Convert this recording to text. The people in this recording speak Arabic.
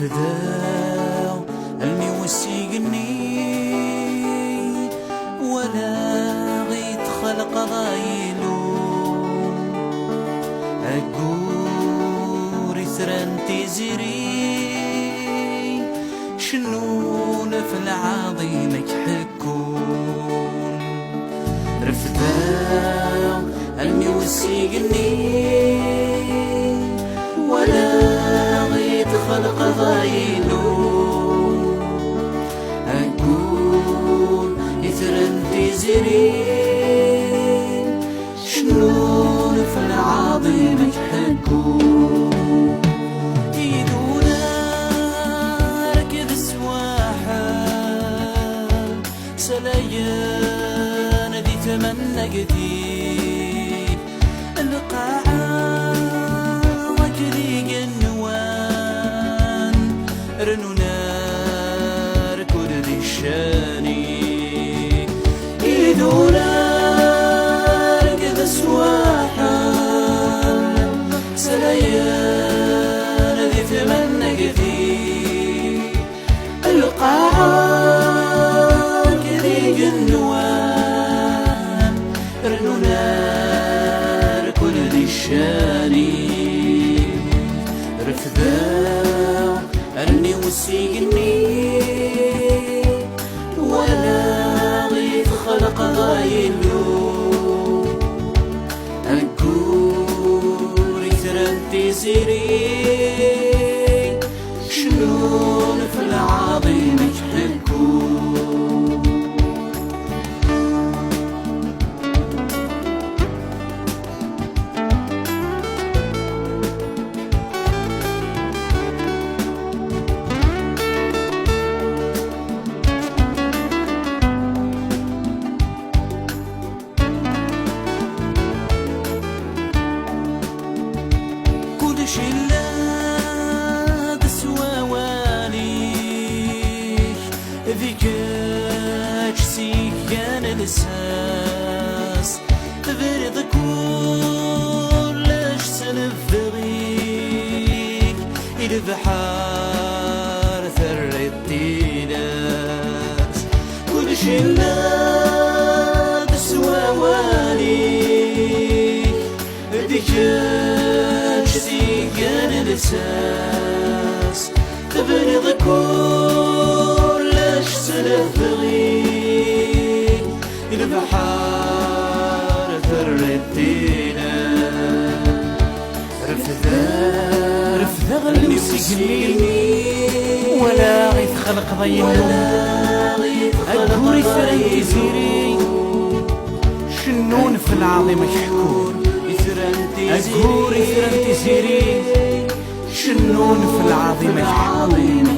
رفداو المي وسيقني ولا غيت خلق ضايلو أقوري ثرنتي زيري شنون في العظيم يحكون رفداو المي وسيقني ولا غيت خلق ضايلو أقول يثرنتي زيرين شنون في العظيم يحكون يدونا ركض السواحل سلايان دي تمنى قديم القاعة رنونا ركود ذي الشاني يدونا ركض السواحل سلايان ذي ثمن قديم القاعة كذيق النوام رنونا ركود ذي الشاني رفداو أني وسيقني ولا غيث خلق ضايلو أقول ثرنتي زيري شنون في العظيم يحكون شلاد سواوانيك ذيك سيكان الاساس برد كلش سنفغيك البحار ثرتي ناس كل شلاد سواوانيك ذيك كان الاساس تبرد كلش سنفغيك البحار ثرتينا رفذا غلي وسجني ولا غيث خلق ضينو أقوري ثرنتي زيري شنون في العظيم يحكون أقوري ثرنتي زيري شنون في العظيم يحكون